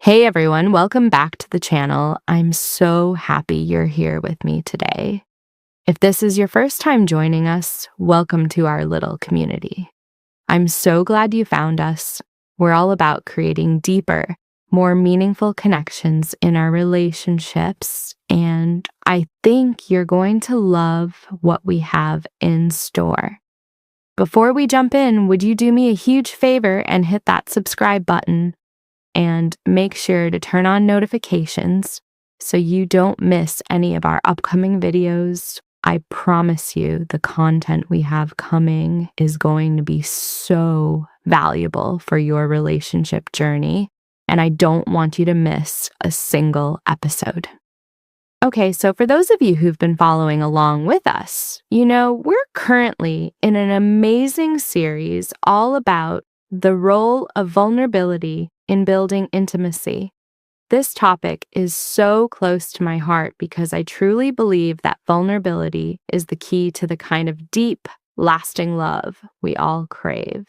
Hey everyone, welcome back to the channel. I'm so happy you're here with me today. If this is your first time joining us, welcome to our little community. I'm so glad you found us. We're all about creating deeper, more meaningful connections in our relationships, and I think you're going to love what we have in store. Before we jump in, would you do me a huge favor and hit that subscribe button? And make sure to turn on notifications so you don't miss any of our upcoming videos. I promise you the content we have coming is going to be so valuable for your relationship journey, and I don't want you to miss a single episode. Okay, so for those of you who've been following along with us, we're currently in an amazing series all about the role of vulnerability in building intimacy. This topic is so close to my heart because I truly believe that vulnerability is the key to the kind of deep, lasting love we all crave.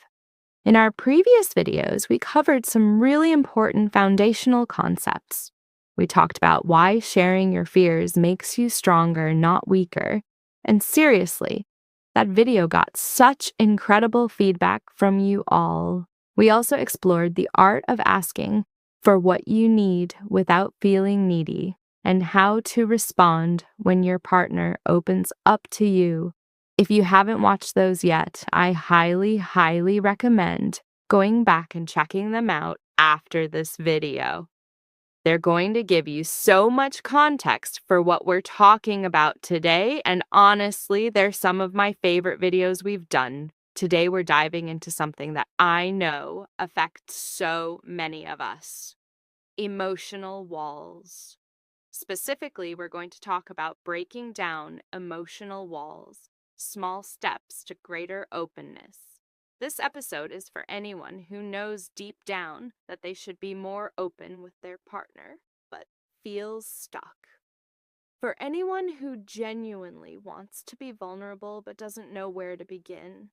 In our previous videos, we covered some really important foundational concepts. We talked about why sharing your fears makes you stronger, not weaker. And seriously, that video got such incredible feedback from you all. We also explored the art of asking for what you need without feeling needy and how to respond when your partner opens up to you. If you haven't watched those yet, I highly, highly recommend going back and checking them out after this video. They're going to give you so much context for what we're talking about today, and honestly, they're some of my favorite videos we've done. Today, we're diving into something that I know affects so many of us: emotional walls. Specifically, we're going to talk about breaking down emotional walls, small steps to greater openness. This episode is for anyone who knows deep down that they should be more open with their partner, but feels stuck. For anyone who genuinely wants to be vulnerable but doesn't know where to begin.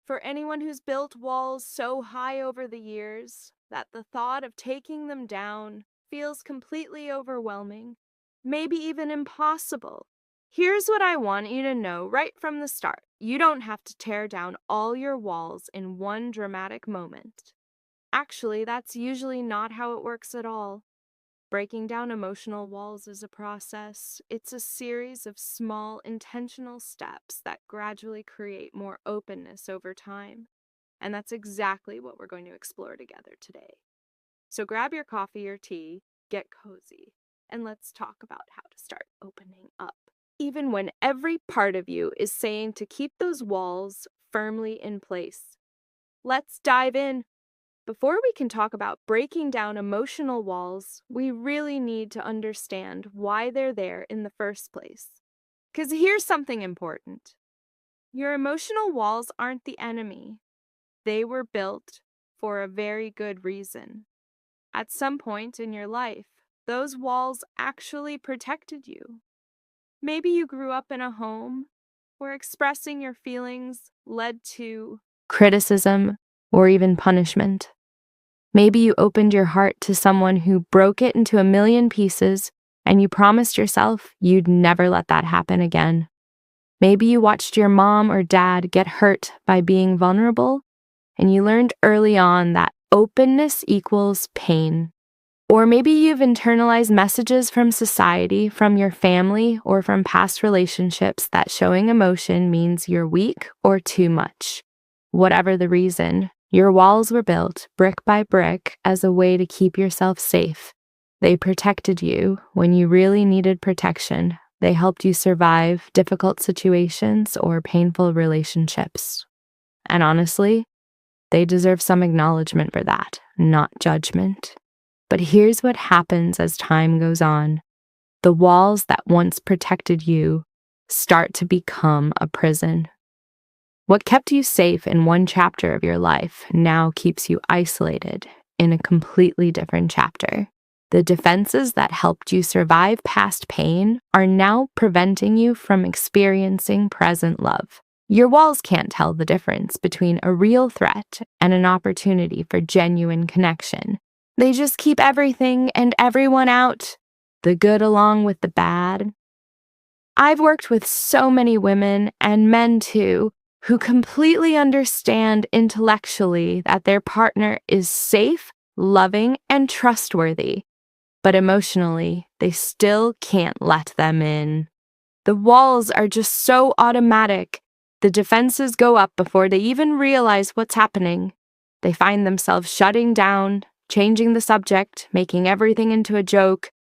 For anyone who's built walls so high over the years that the thought of taking them down feels completely overwhelming, maybe even impossible. Here's what I want you to know right from the start. You don't have to tear down all your walls in one dramatic moment. Actually, that's usually not how it works at all. Breaking down emotional walls is a process. It's a series of small, intentional steps that gradually create more openness over time. And that's exactly what we're going to explore together today. So grab your coffee or tea, get cozy, and let's talk about how to start opening up. Even when every part of you is saying to keep those walls firmly in place. Let's dive in. Before we can talk about breaking down emotional walls, we really need to understand why they're there in the first place. Because here's something important. Your emotional walls aren't the enemy. They were built for a very good reason. At some point in your life, those walls actually protected you. Maybe you grew up in a home where expressing your feelings led to criticism or even punishment. Maybe you opened your heart to someone who broke it into a million pieces and you promised yourself you'd never let that happen again. Maybe you watched your mom or dad get hurt by being vulnerable and you learned early on that openness equals pain. Or maybe you've internalized messages from society, from your family, or from past relationships that showing emotion means you're weak or too much. Whatever the reason, your walls were built brick by brick as a way to keep yourself safe. They protected you when you really needed protection. They helped you survive difficult situations or painful relationships. And honestly, they deserve some acknowledgement for that, not judgment. But here's what happens as time goes on. The walls that once protected you start to become a prison. What kept you safe in one chapter of your life now keeps you isolated in a completely different chapter. The defenses that helped you survive past pain are now preventing you from experiencing present love. Your walls can't tell the difference between a real threat and an opportunity for genuine connection. They just keep everything and everyone out, the good along with the bad. I've worked with so many women and men too, who completely understand intellectually that their partner is safe, loving, and trustworthy, but emotionally, they still can't let them in. The walls are just so automatic. The defenses go up before they even realize what's happening. They find themselves shutting down, changing the subject, making everything into a joke,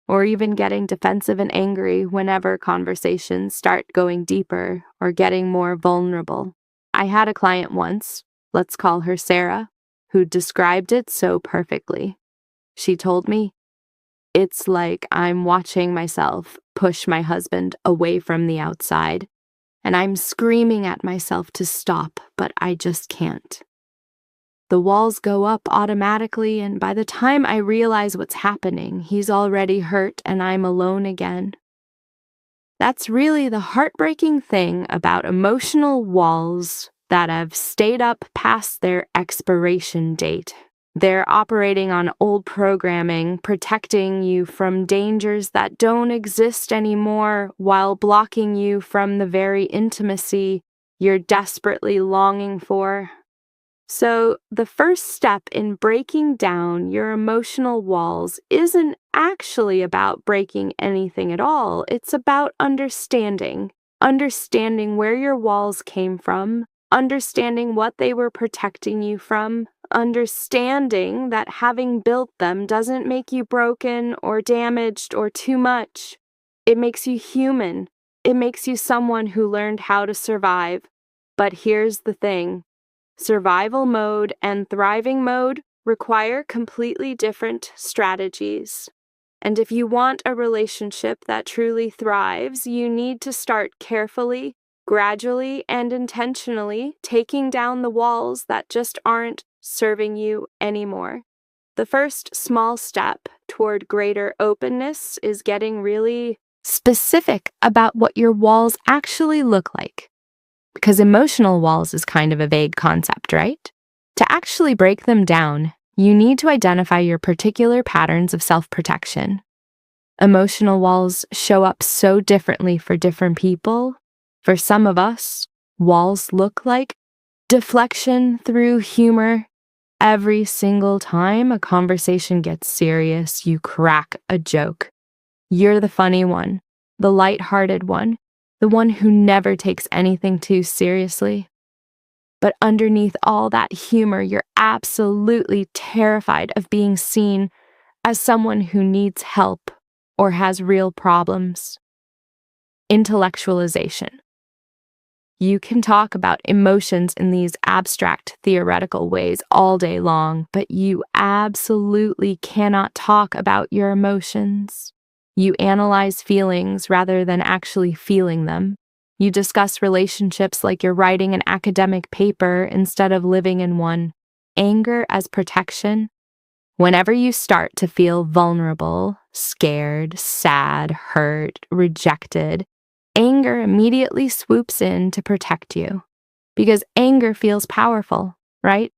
or even getting defensive and angry whenever conversations start going deeper or getting more vulnerable. I had a client once, let's call her Sarah, who described it so perfectly. She told me, "It's like I'm watching myself push my husband away from the outside, and I'm screaming at myself to stop, but I just can't. The walls go up automatically, and by the time I realize what's happening, he's already hurt and I'm alone again." That's really the heartbreaking thing about emotional walls that have stayed up past their expiration date. They're operating on old programming, protecting you from dangers that don't exist anymore while blocking you from the very intimacy you're desperately longing for. So, the first step in breaking down your emotional walls isn't actually about breaking anything at all. It's about understanding where your walls came from, understanding what they were protecting you from, understanding that having built them doesn't make you broken or damaged or too much. It makes you human. It makes you someone who learned how to survive. But here's the thing. Survival mode and thriving mode require completely different strategies. And if you want a relationship that truly thrives, you need to start carefully, gradually, and intentionally taking down the walls that just aren't serving you anymore. The first small step toward greater openness is getting really specific about what your walls actually look like. Because emotional walls is kind of a vague concept, right? To actually break them down, you need to identify your particular patterns of self-protection. Emotional walls show up so differently for different people. For some of us, walls look like deflection through humor. Every single time a conversation gets serious, you crack a joke. You're the funny one, the lighthearted one, the one who never takes anything too seriously. But underneath all that humor, you're absolutely terrified of being seen as someone who needs help or has real problems. Intellectualization. You can talk about emotions in these abstract, theoretical ways all day long, but you absolutely cannot talk about your emotions. You analyze feelings rather than actually feeling them. You discuss relationships like you're writing an academic paper instead of living in one. Anger as protection. Whenever you start to feel vulnerable, scared, sad, hurt, rejected, anger immediately swoops in to protect you. Because anger feels powerful, right?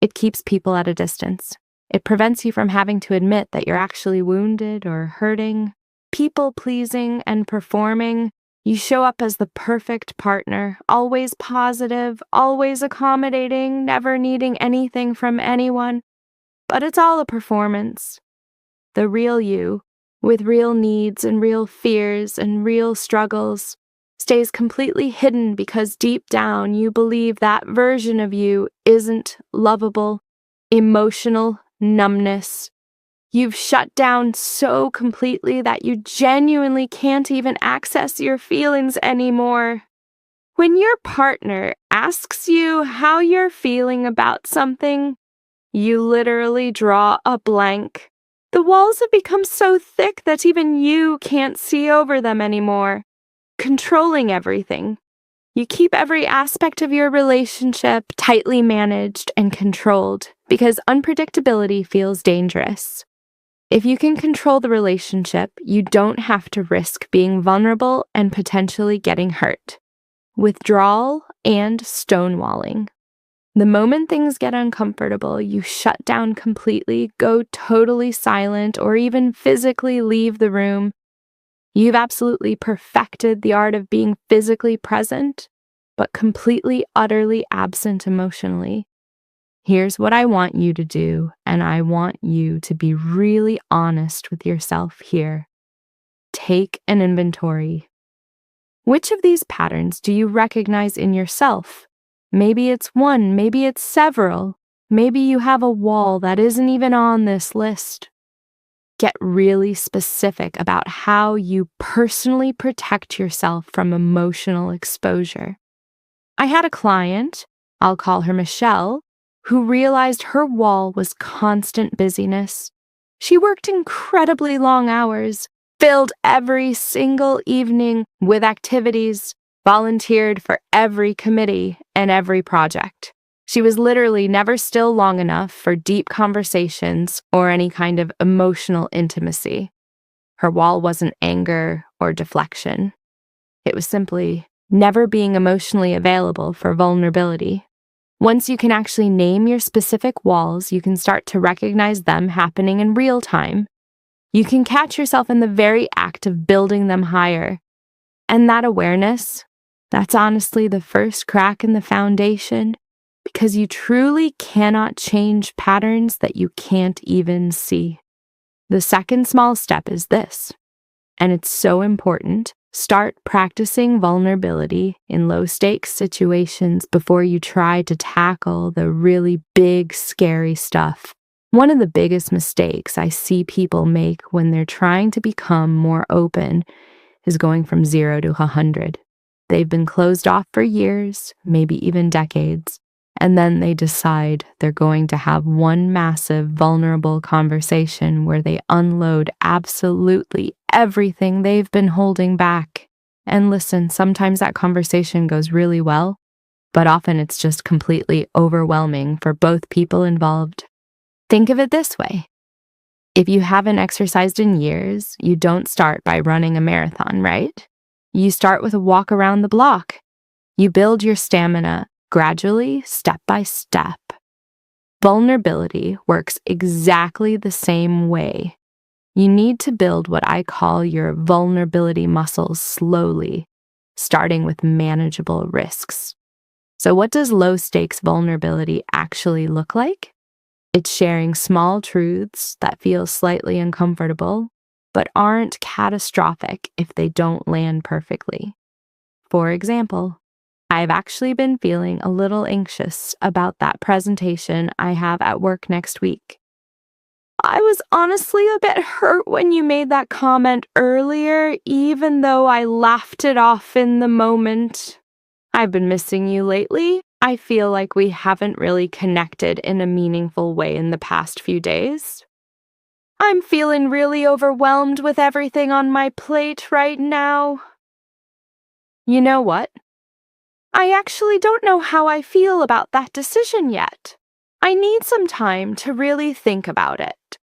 It keeps people at a distance. It prevents you from having to admit that you're actually wounded or hurting. People-pleasing and performing, you show up as the perfect partner, always positive, always accommodating, never needing anything from anyone. But it's all a performance. The real you, with real needs and real fears and real struggles, stays completely hidden because deep down you believe that version of you isn't lovable. Emotional numbness. You've shut down so completely that you genuinely can't even access your feelings anymore. When your partner asks you how you're feeling about something, you literally draw a blank. The walls have become so thick that even you can't see over them anymore, controlling everything. You keep every aspect of your relationship tightly managed and controlled because unpredictability feels dangerous. If you can control the relationship, you don't have to risk being vulnerable and potentially getting hurt. Withdrawal and stonewalling. The moment things get uncomfortable, you shut down completely, go totally silent, or even physically leave the room. You've absolutely perfected the art of being physically present, but completely, utterly absent emotionally. Here's what I want you to do, and I want you to be really honest with yourself here. Take an inventory. Which of these patterns do you recognize in yourself? Maybe it's one, maybe it's several. Maybe you have a wall that isn't even on this list. Get really specific about how you personally protect yourself from emotional exposure. I had a client, I'll call her Michelle, who realized her wall was constant busyness. She worked incredibly long hours, filled every single evening with activities, volunteered for every committee and every project. She was literally never still long enough for deep conversations or any kind of emotional intimacy. Her wall wasn't anger or deflection. It was simply never being emotionally available for vulnerability. Once you can actually name your specific walls, you can start to recognize them happening in real time. You can catch yourself in the very act of building them higher. And that awareness, that's honestly the first crack in the foundation, because you truly cannot change patterns that you can't even see. The second small step is this, and it's so important. Start practicing vulnerability in low-stakes situations before you try to tackle the really big, scary stuff. One of the biggest mistakes I see people make when they're trying to become more open is going from 0 to 100. They've been closed off for years, maybe even decades, and then they decide they're going to have one massive, vulnerable conversation where they unload absolutely everything they've been holding back. And listen, sometimes that conversation goes really well, but often it's just completely overwhelming for both people involved. Think of it this way. If you haven't exercised in years, you don't start by running a marathon, right? You start with a walk around the block. You build your stamina gradually, step by step. Vulnerability works exactly the same way. You need to build what I call your vulnerability muscles slowly, starting with manageable risks. So what does low-stakes vulnerability actually look like? It's sharing small truths that feel slightly uncomfortable, but aren't catastrophic if they don't land perfectly. For example, I've actually been feeling a little anxious about that presentation I have at work next week. I was honestly a bit hurt when you made that comment earlier, even though I laughed it off in the moment. I've been missing you lately. I feel like we haven't really connected in a meaningful way in the past few days. I'm feeling really overwhelmed with everything on my plate right now. You know what? I actually don't know how I feel about that decision yet. I need some time to really think about it.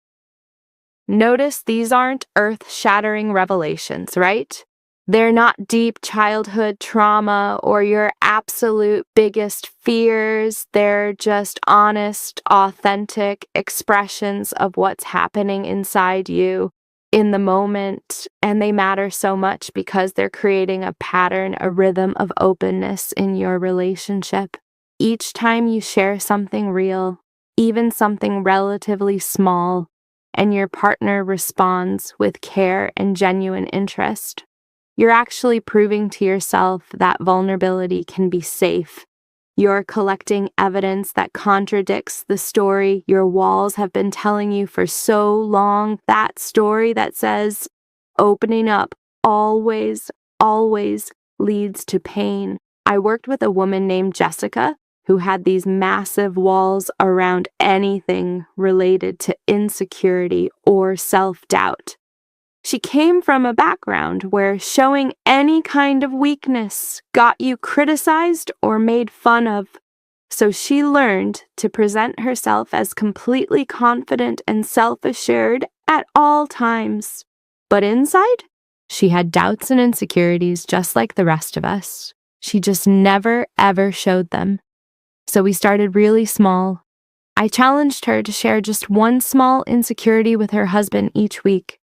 Notice these aren't earth-shattering revelations, right? They're not deep childhood trauma or your absolute biggest fears. They're just honest, authentic expressions of what's happening inside you in the moment, and they matter so much because they're creating a pattern, a rhythm of openness in your relationship. Each time you share something real, even something relatively small, and your partner responds with care and genuine interest, you're actually proving to yourself that vulnerability can be safe. You're collecting evidence that contradicts the story your walls have been telling you for so long, that story that says opening up always, always leads to pain. I worked with a woman named Jessica who had these massive walls around anything related to insecurity or self-doubt. She came from a background where showing any kind of weakness got you criticized or made fun of. So she learned to present herself as completely confident and self-assured at all times. But inside, she had doubts and insecurities just like the rest of us. She just never, ever showed them. So we started really small. I challenged her to share just one small insecurity with her husband each week.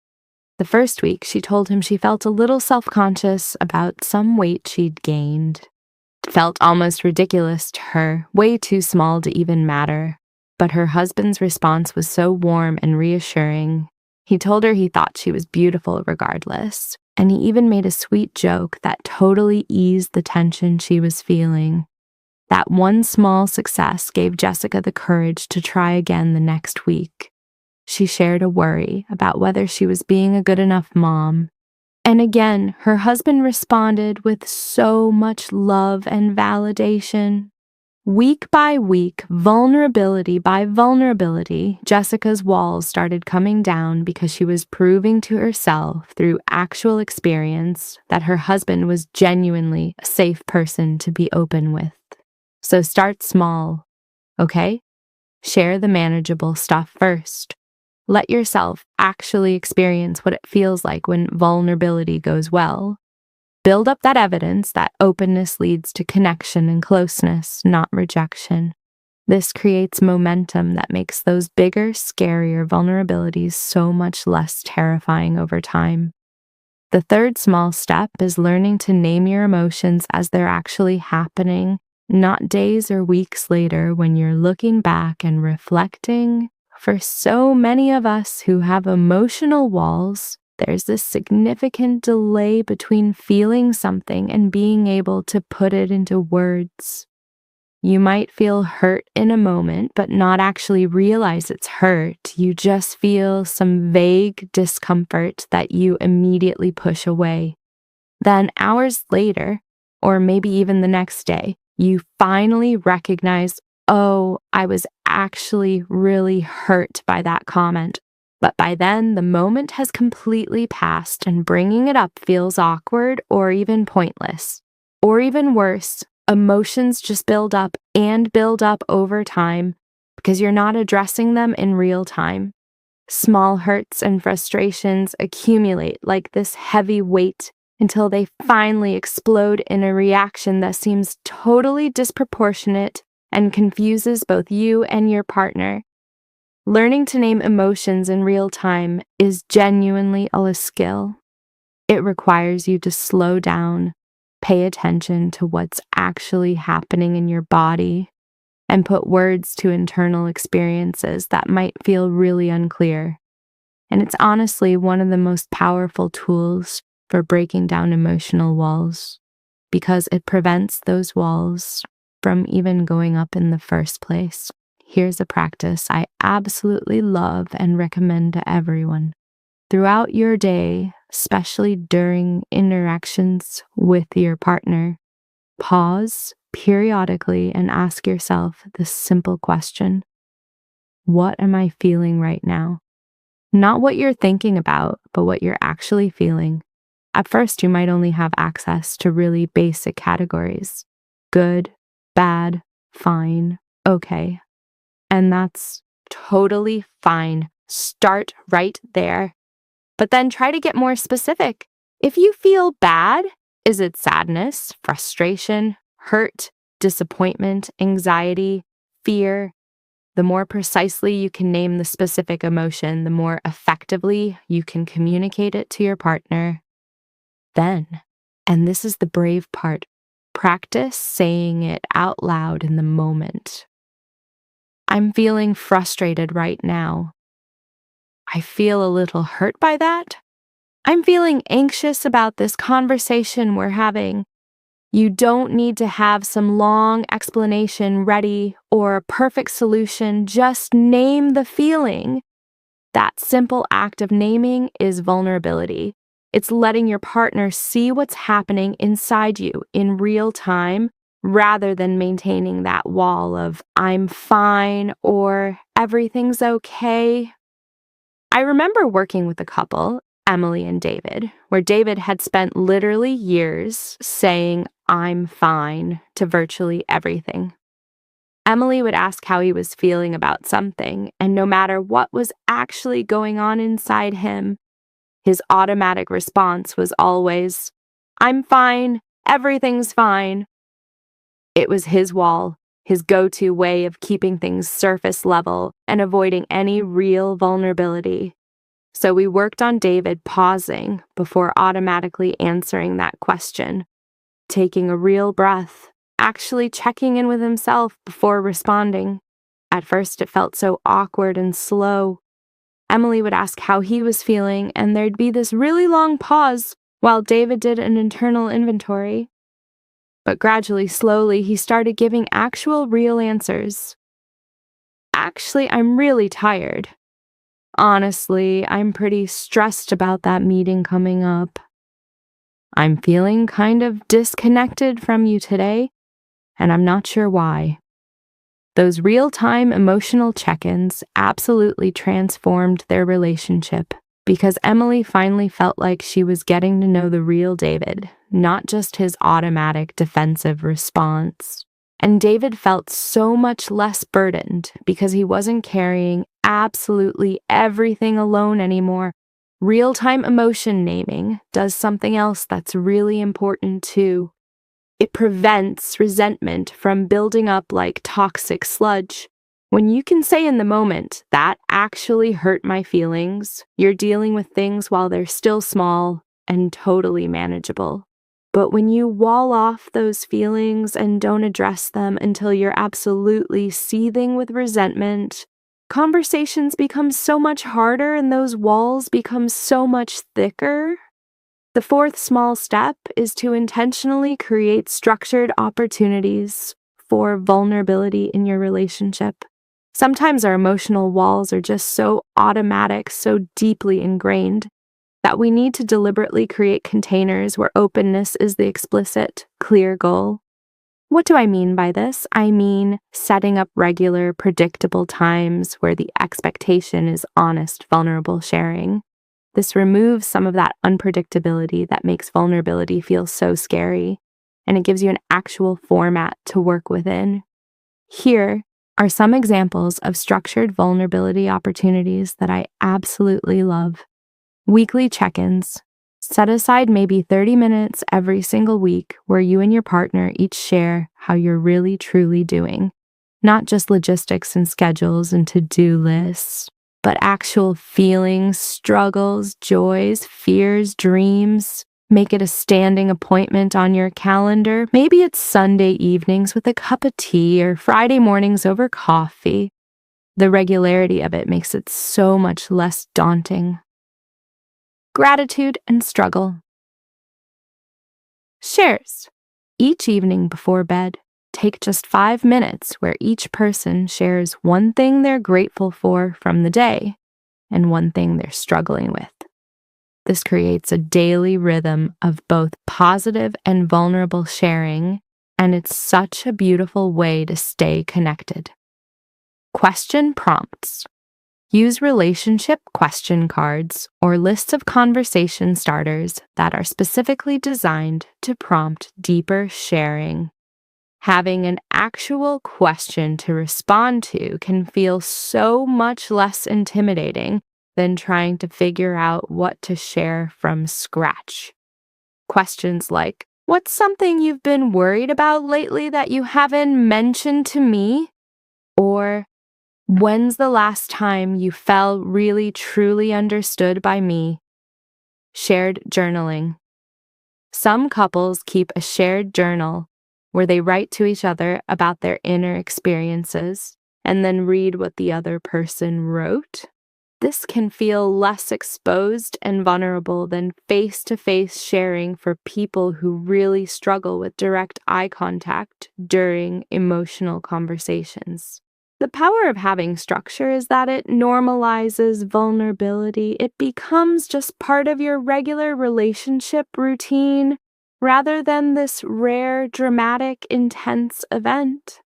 The first week, she told him she felt a little self-conscious about some weight she'd gained. It felt almost ridiculous to her, way too small to even matter. But her husband's response was so warm and reassuring. He told her he thought she was beautiful regardless, and he even made a sweet joke that totally eased the tension she was feeling. That one small success gave Jessica the courage to try again the next week. She shared a worry about whether she was being a good enough mom. And again, her husband responded with so much love and validation. Week by week, vulnerability by vulnerability, Jessica's walls started coming down because she was proving to herself through actual experience that her husband was genuinely a safe person to be open with. So start small, okay? Share the manageable stuff first. Let yourself actually experience what it feels like when vulnerability goes well. Build up that evidence that openness leads to connection and closeness, not rejection. This creates momentum that makes those bigger, scarier vulnerabilities so much less terrifying over time. The third small step is learning to name your emotions as they're actually happening, not days or weeks later when you're looking back and reflecting. For so many of us who have emotional walls, there's this significant delay between feeling something and being able to put it into words. You might feel hurt in a moment, but not actually realize it's hurt. You just feel some vague discomfort that you immediately push away. Then hours later, or maybe even the next day, you finally recognize, oh, I was actually really hurt by that comment. But by then, the moment has completely passed and bringing it up feels awkward or even pointless. Or even worse, emotions just build up over time because you're not addressing them in real time. Small hurts and frustrations accumulate like this heavy weight until they finally explode in a reaction that seems totally disproportionate and confuses both you and your partner. Learning to name emotions in real time is genuinely a skill. It requires you to slow down, pay attention to what's actually happening in your body, and put words to internal experiences that might feel really unclear. And it's honestly one of the most powerful tools for breaking down emotional walls, because it prevents those walls from even going up in the first place. Here's a practice I absolutely love and recommend to everyone. Throughout your day, especially during interactions with your partner, pause periodically and ask yourself this simple question: what am I feeling right now? Not what you're thinking about, but what you're actually feeling. At first, you might only have access to really basic categories: good, bad, fine, okay. And that's totally fine. Start right there. But then try to get more specific. If you feel bad, is it sadness, frustration, hurt, disappointment, anxiety, fear? The more precisely you can name the specific emotion, the more effectively you can communicate it to your partner. Then, and this is the brave part, practice saying it out loud in the moment. I'm feeling frustrated right now. I feel a little hurt by that. I'm feeling anxious about this conversation we're having. You don't need to have some long explanation ready or a perfect solution. Just name the feeling. That simple act of naming is vulnerability. It's letting your partner see what's happening inside you in real time rather than maintaining that wall of "I'm fine" or "everything's okay." I remember working with a couple, Emily and David, where David had spent literally years saying "I'm fine" to virtually everything. Emily would ask how he was feeling about something, and no matter what was actually going on inside him, his automatic response was always, "I'm fine, everything's fine." It was his wall, his go-to way of keeping things surface level and avoiding any real vulnerability. So we worked on David pausing before automatically answering that question, taking a real breath, actually checking in with himself before responding. At first, it felt so awkward and slow. Emily would ask how he was feeling, and there'd be this really long pause while David did an internal inventory. But gradually, slowly, he started giving actual, real answers. Actually, I'm really tired. Honestly, I'm pretty stressed about that meeting coming up. I'm feeling kind of disconnected from you today, and I'm not sure why. Those real-time emotional check-ins absolutely transformed their relationship because Emily finally felt like she was getting to know the real David, not just his automatic defensive response. And David felt so much less burdened because he wasn't carrying absolutely everything alone anymore. Real-time emotion naming does something else that's really important too. It prevents resentment from building up like toxic sludge. When you can say in the moment, that actually hurt my feelings, you're dealing with things while they're still small and totally manageable. But when you wall off those feelings and don't address them until you're absolutely seething with resentment, conversations become so much harder and those walls become so much thicker. The fourth small step is to intentionally create structured opportunities for vulnerability in your relationship. Sometimes our emotional walls are just so automatic, so deeply ingrained, that we need to deliberately create containers where openness is the explicit, clear goal. What do I mean by this? I mean setting up regular, predictable times where the expectation is honest, vulnerable sharing. This removes some of that unpredictability that makes vulnerability feel so scary, and it gives you an actual format to work within. Here are some examples of structured vulnerability opportunities that I absolutely love. Weekly check-ins. Set aside maybe 30 minutes every single week where you and your partner each share how you're really truly doing. Not just logistics and schedules and to-do lists, but actual feelings, struggles, joys, fears, dreams. Make it a standing appointment on your calendar. Maybe it's Sunday evenings with a cup of tea or Friday mornings over coffee. The regularity of it makes it so much less daunting. Gratitude and struggle. Shares. Each evening before bed, take just 5 minutes where each person shares one thing they're grateful for from the day and one thing they're struggling with. This creates a daily rhythm of both positive and vulnerable sharing, and it's such a beautiful way to stay connected. Question prompts. Use relationship question cards or lists of conversation starters that are specifically designed to prompt deeper sharing. Having an actual question to respond to can feel so much less intimidating than trying to figure out what to share from scratch. Questions like, "What's something you've been worried about lately that you haven't mentioned to me?" Or, "When's the last time you felt really truly understood by me?" Shared journaling. Some couples keep a shared journal where they write to each other about their inner experiences and then read what the other person wrote. This can feel less exposed and vulnerable than face-to-face sharing for people who really struggle with direct eye contact during emotional conversations. The power of having structure is that it normalizes vulnerability. It becomes just part of your regular relationship routine rather than this rare, dramatic, intense event.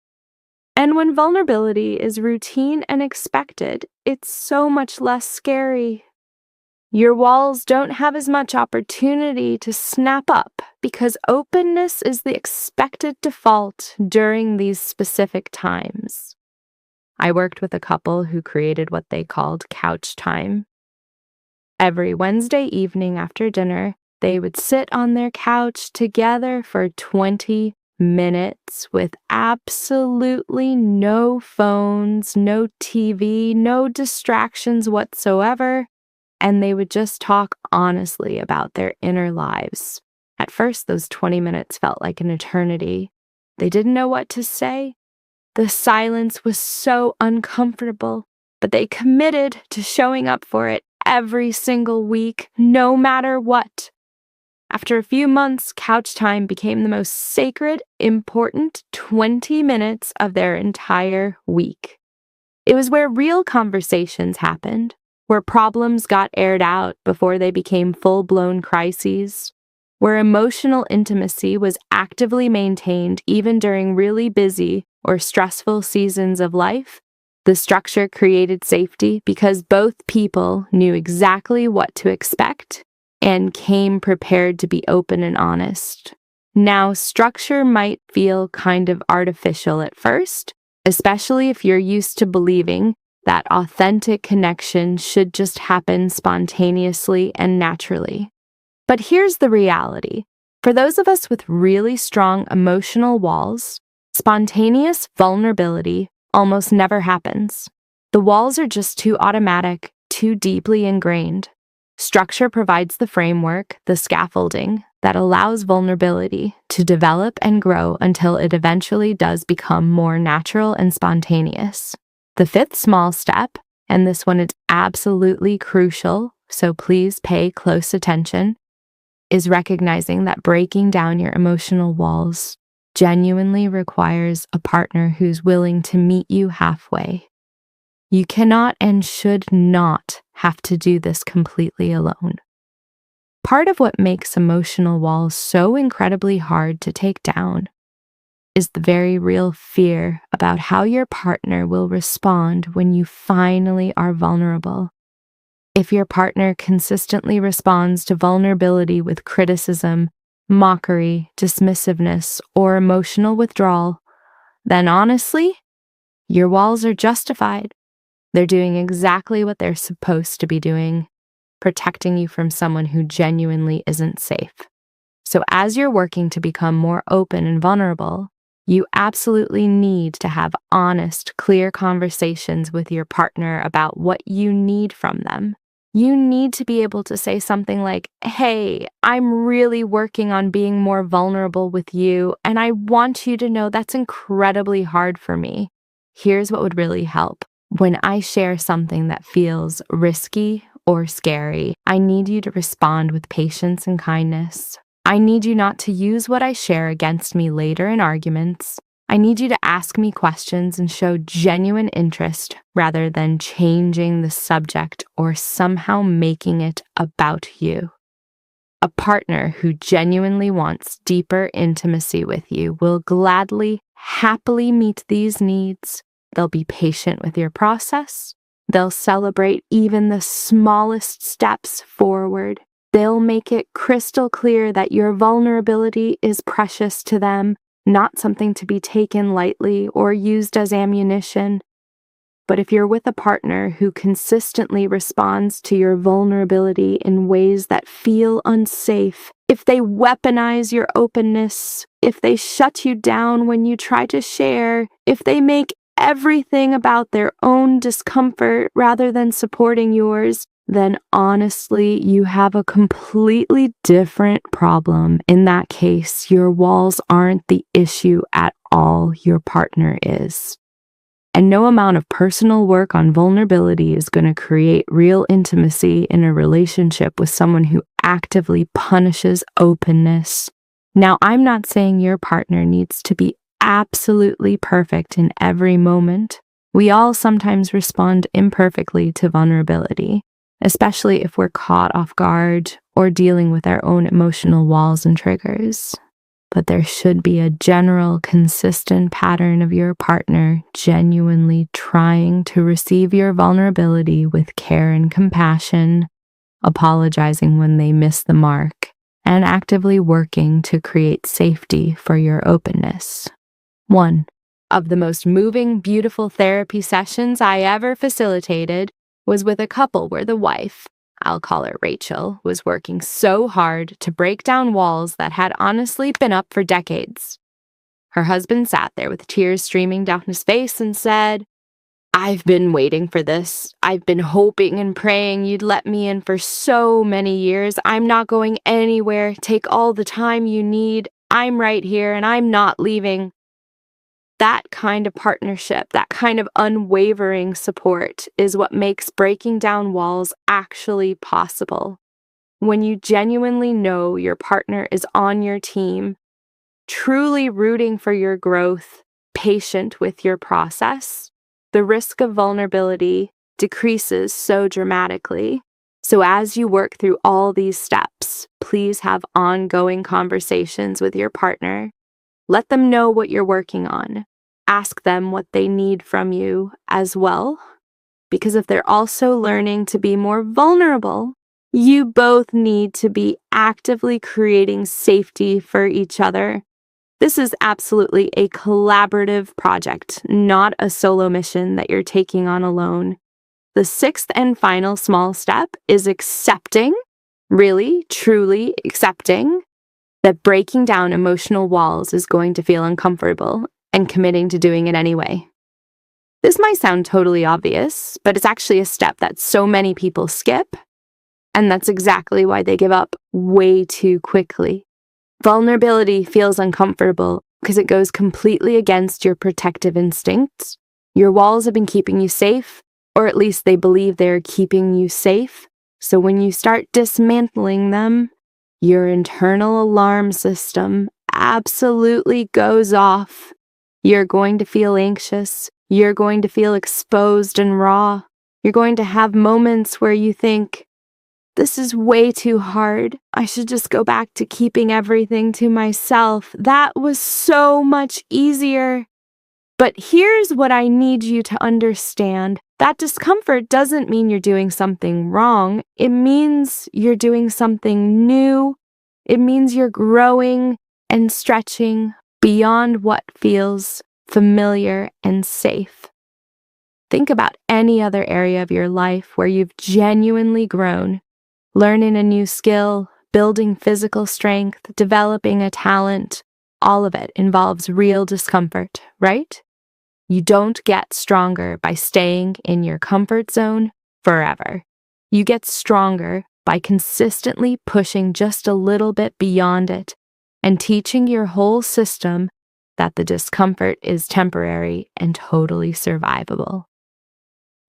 And when vulnerability is routine and expected, it's so much less scary. Your walls don't have as much opportunity to snap up because openness is the expected default during these specific times. I worked with a couple who created what they called couch time. Every Wednesday evening after dinner, they would sit on their couch together for 20 minutes with absolutely no phones, no TV, no distractions whatsoever, and they would just talk honestly about their inner lives. At first, those 20 minutes felt like an eternity. They didn't know what to say. The silence was so uncomfortable, but they committed to showing up for it every single week, no matter what. After a few months, couch time became the most sacred, important 20 minutes of their entire week. It was where real conversations happened, where problems got aired out before they became full-blown crises, where emotional intimacy was actively maintained even during really busy or stressful seasons of life. The structure created safety because both people knew exactly what to expect and came prepared to be open and honest. Now, structure might feel kind of artificial at first, especially if you're used to believing that authentic connection should just happen spontaneously and naturally. But here's the reality. For those of us with really strong emotional walls, spontaneous vulnerability almost never happens. The walls are just too automatic, too deeply ingrained. Structure provides the framework, the scaffolding, that allows vulnerability to develop and grow until it eventually does become more natural and spontaneous. The fifth small step, and this one is absolutely crucial, so please pay close attention, is recognizing that breaking down your emotional walls genuinely requires a partner who's willing to meet you halfway. You cannot and should not have to do this completely alone. Part of what makes emotional walls so incredibly hard to take down is the very real fear about how your partner will respond when you finally are vulnerable. If your partner consistently responds to vulnerability with criticism, mockery, dismissiveness, or emotional withdrawal, then honestly, your walls are justified. They're doing exactly what they're supposed to be doing, protecting you from someone who genuinely isn't safe. So as you're working to become more open and vulnerable, you absolutely need to have honest, clear conversations with your partner about what you need from them. You need to be able to say something like, "Hey, I'm really working on being more vulnerable with you, and I want you to know that's incredibly hard for me. Here's what would really help. When I share something that feels risky or scary, I need you to respond with patience and kindness. I need you not to use what I share against me later in arguments. I need you to ask me questions and show genuine interest rather than changing the subject or somehow making it about you." A partner who genuinely wants deeper intimacy with you will gladly, happily meet these needs. They'll be patient with your process. They'll celebrate even the smallest steps forward. They'll make it crystal clear that your vulnerability is precious to them, not something to be taken lightly or used as ammunition. But if you're with a partner who consistently responds to your vulnerability in ways that feel unsafe, if they weaponize your openness, if they shut you down when you try to share, if they make everything about their own discomfort rather than supporting yours, then honestly, you have a completely different problem. In that case, your walls aren't the issue at all, your partner is. And no amount of personal work on vulnerability is going to create real intimacy in a relationship with someone who actively punishes openness. Now, I'm not saying your partner needs to be absolutely perfect in every moment. We all sometimes respond imperfectly to vulnerability, especially if we're caught off guard or dealing with our own emotional walls and triggers. But there should be a general, consistent pattern of your partner genuinely trying to receive your vulnerability with care and compassion, apologizing when they miss the mark, and actively working to create safety for your openness. One of the most moving, beautiful therapy sessions I ever facilitated was with a couple where the wife, I'll call her Rachel, was working so hard to break down walls that had honestly been up for decades. Her husband sat there with tears streaming down his face and said, "I've been waiting for this. I've been hoping and praying you'd let me in for so many years. I'm not going anywhere. Take all the time you need. I'm right here and I'm not leaving." That kind of partnership, that kind of unwavering support is what makes breaking down walls actually possible. When you genuinely know your partner is on your team, truly rooting for your growth, patient with your process, the risk of vulnerability decreases so dramatically. So as you work through all these steps, please have ongoing conversations with your partner. Let them know what you're working on. Ask them what they need from you as well, because if they're also learning to be more vulnerable, you both need to be actively creating safety for each other. This is absolutely a collaborative project, not a solo mission that you're taking on alone. The sixth and final small step is accepting, really, truly accepting, that breaking down emotional walls is going to feel uncomfortable and committing to doing it anyway. This might sound totally obvious, but it's actually a step that so many people skip, and that's exactly why they give up way too quickly. Vulnerability feels uncomfortable because it goes completely against your protective instincts. Your walls have been keeping you safe, or at least they believe they're keeping you safe. So when you start dismantling them, your internal alarm system absolutely goes off. You're going to feel anxious. You're going to feel exposed and raw. You're going to have moments where you think, "This is way too hard. I should just go back to keeping everything to myself. That was so much easier." But here's what I need you to understand. That discomfort doesn't mean you're doing something wrong. It means you're doing something new. It means you're growing and stretching beyond what feels familiar and safe. Think about any other area of your life where you've genuinely grown. Learning a new skill, building physical strength, developing a talent, all of it involves real discomfort, right? You don't get stronger by staying in your comfort zone forever. You get stronger by consistently pushing just a little bit beyond it and teaching your whole system that the discomfort is temporary and totally survivable.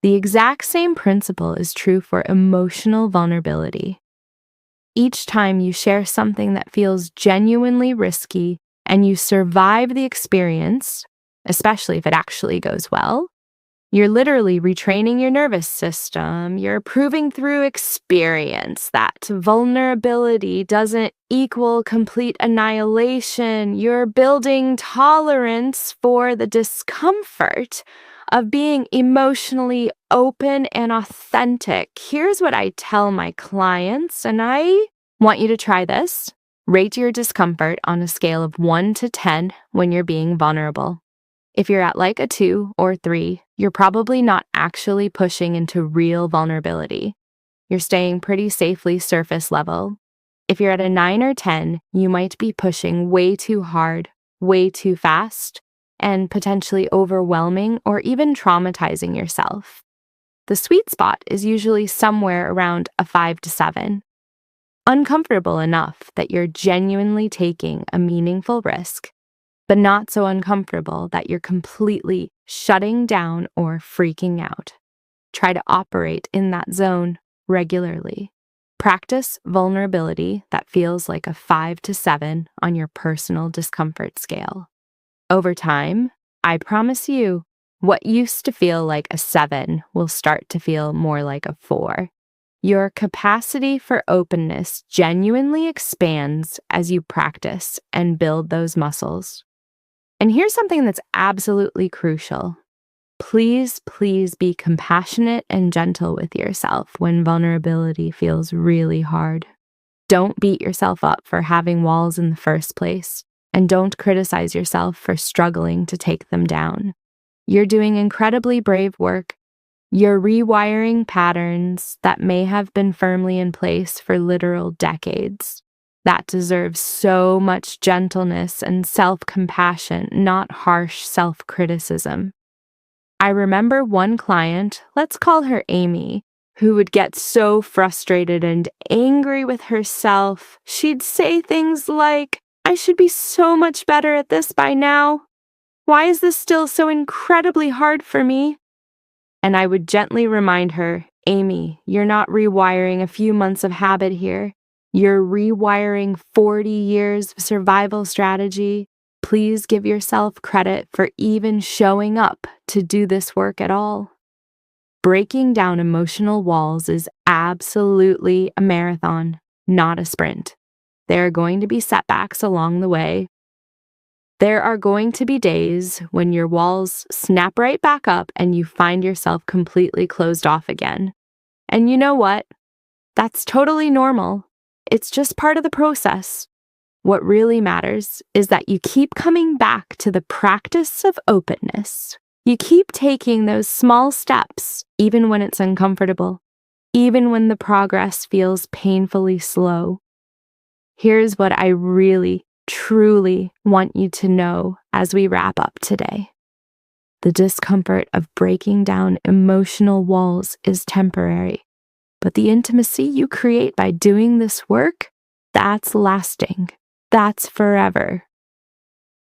The exact same principle is true for emotional vulnerability. Each time you share something that feels genuinely risky and you survive the experience, especially if it actually goes well, you're literally retraining your nervous system. You're proving through experience that vulnerability doesn't equal complete annihilation. You're building tolerance for the discomfort of being emotionally open and authentic. Here's what I tell my clients, and I want you to try this. Rate your discomfort on a scale of 1 to 10 when you're being vulnerable. If you're at like a 2 or 3, you're probably not actually pushing into real vulnerability. You're staying pretty safely surface level. If you're at a 9 or 10, you might be pushing way too hard, way too fast, and potentially overwhelming or even traumatizing yourself. The sweet spot is usually somewhere around a 5 to 7. Uncomfortable enough that you're genuinely taking a meaningful risk, but not so uncomfortable that you're completely shutting down or freaking out. Try to operate in that zone regularly. Practice vulnerability that feels like a 5 to 7 on your personal discomfort scale. Over time, I promise you, what used to feel like a 7 will start to feel more like a 4. Your capacity for openness genuinely expands as you practice and build those muscles. And here's something that's absolutely crucial. Please, please be compassionate and gentle with yourself when vulnerability feels really hard. Don't beat yourself up for having walls in the first place, and don't criticize yourself for struggling to take them down. You're doing incredibly brave work. You're rewiring patterns that may have been firmly in place for literal decades. that deserves so much gentleness and self-compassion, not harsh self-criticism. I remember one client, let's call her Amy, who would get so frustrated and angry with herself. She'd say things like, "I should be so much better at this by now. Why is this still so incredibly hard for me?" And I would gently remind her, "Amy, you're not rewiring a few months of habit here. You're rewiring 40 years of survival strategy. Please give yourself credit for even showing up to do this work at all." Breaking down emotional walls is absolutely a marathon, not a sprint. There are going to be setbacks along the way. There are going to be days when your walls snap right back up and you find yourself completely closed off again. And you know what? That's totally normal. It's just part of the process. What really matters is that you keep coming back to the practice of openness. You keep taking those small steps, even when it's uncomfortable, even when the progress feels painfully slow. Here's what I really, truly want you to know as we wrap up today. The discomfort of breaking down emotional walls is temporary, but the intimacy you create by doing this work, that's lasting. That's forever.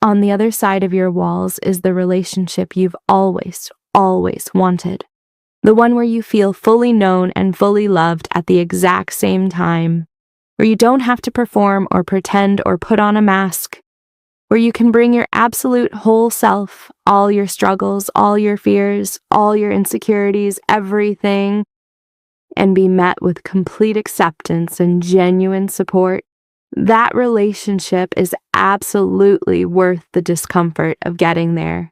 On the other side of your walls is the relationship you've always, always wanted. The one where you feel fully known and fully loved at the exact same time, where you don't have to perform or pretend or put on a mask, where you can bring your absolute whole self, all your struggles, all your fears, all your insecurities, everything, and be met with complete acceptance and genuine support. That relationship is absolutely worth the discomfort of getting there.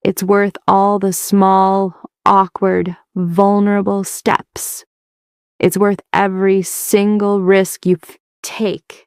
It's worth all the small, awkward, vulnerable steps. It's worth every single risk you take.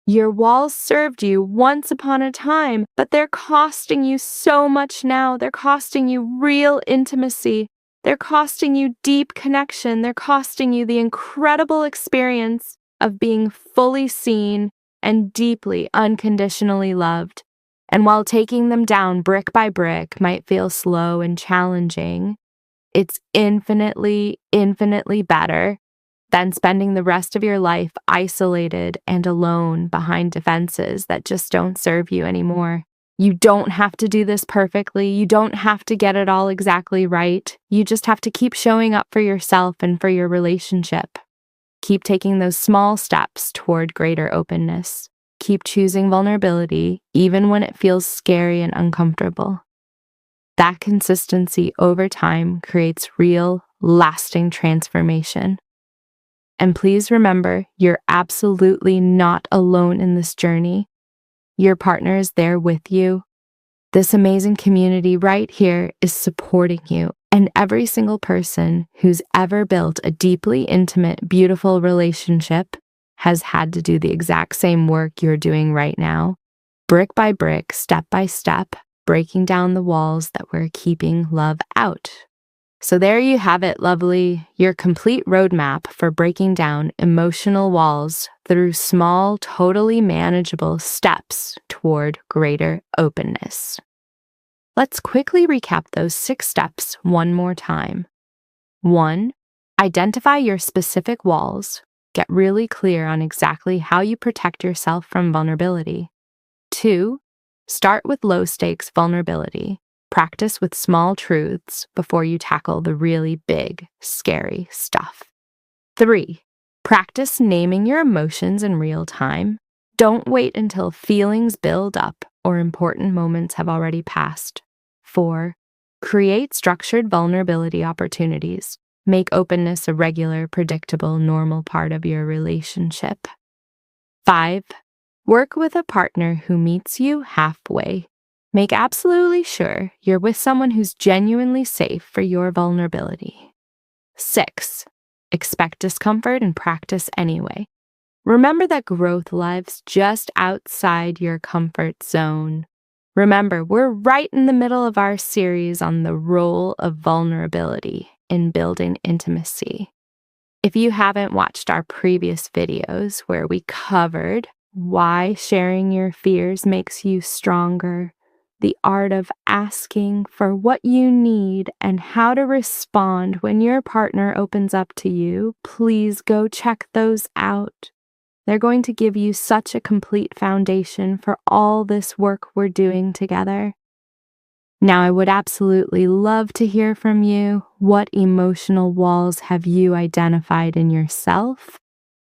Your walls served you once upon a time, but they're costing you so much now. They're costing you real intimacy. They're costing you deep connection. They're costing you the incredible experience of being fully seen and deeply, unconditionally loved. And while taking them down brick by brick might feel slow and challenging, it's infinitely, infinitely better than spending the rest of your life isolated and alone behind defenses that just don't serve you anymore. You don't have to do this perfectly. You don't have to get it all exactly right. You just have to keep showing up for yourself and for your relationship. Keep taking those small steps toward greater openness. Keep choosing vulnerability, even when it feels scary and uncomfortable. That consistency over time creates real, lasting transformation. And please remember, you're absolutely not alone in this journey. Your partner is there with you. This amazing community right here is supporting you. And every single person who's ever built a deeply intimate, beautiful relationship has had to do the exact same work you're doing right now, brick by brick, step by step, breaking down the walls that were keeping love out. So there you have it, lovely, your complete roadmap for breaking down emotional walls through small, totally manageable steps toward greater openness. Let's quickly recap those 6 steps one more time. 1. Identify your specific walls. Get really clear on exactly how you protect yourself from vulnerability. 2. Start with low-stakes vulnerability. Practice with small truths before you tackle the really big, scary stuff. 3. Practice naming your emotions in real time. Don't wait until feelings build up or important moments have already passed. 4. Create structured vulnerability opportunities. Make openness a regular, predictable, normal part of your relationship. 5. Work with a partner who meets you halfway. Make absolutely sure you're with someone who's genuinely safe for your vulnerability. 6. Expect discomfort and practice anyway. Remember that growth lives just outside your comfort zone. Remember, we're right in the middle of our series on the role of vulnerability in building intimacy. If you haven't watched our previous videos where we covered why sharing your fears makes you stronger, the art of asking for what you need, and how to respond when your partner opens up to you, please go check those out. They're going to give you such a complete foundation for all this work we're doing together. Now, I would absolutely love to hear from you. What emotional walls have you identified in yourself?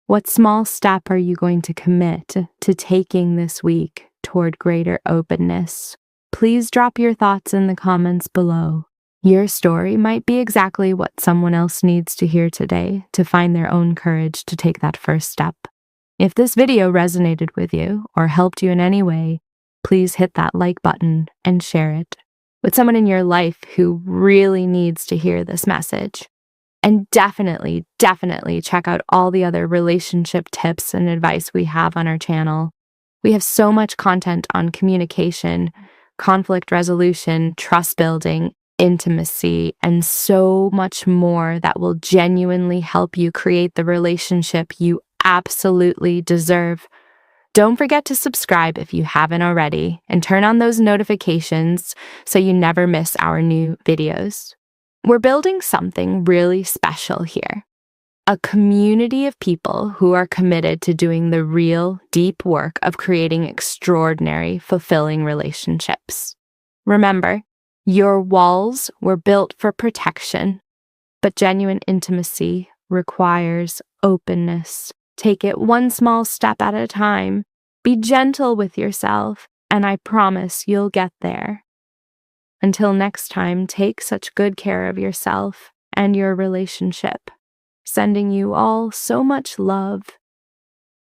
What small step are you going to commit to taking this week toward greater openness? Please drop your thoughts in the comments below. Your story might be exactly what someone else needs to hear today to find their own courage to take that first step. If this video resonated with you or helped you in any way, please hit that like button and share it with someone in your life who really needs to hear this message. And definitely check out all the other relationship tips and advice we have on our channel. We have so much content on communication, conflict resolution, trust building, intimacy, and so much more that will genuinely help you create the relationship you absolutely deserve. Don't forget to subscribe if you haven't already, and turn on those notifications so you never miss our new videos. We're building something really special here. A community of people who are committed to doing the real, deep work of creating extraordinary, fulfilling relationships. Remember, your walls were built for protection, but genuine intimacy requires openness. Take it one small step at a time. Be gentle with yourself, and I promise you'll get there. Until next time, take such good care of yourself and your relationship. Sending you all so much love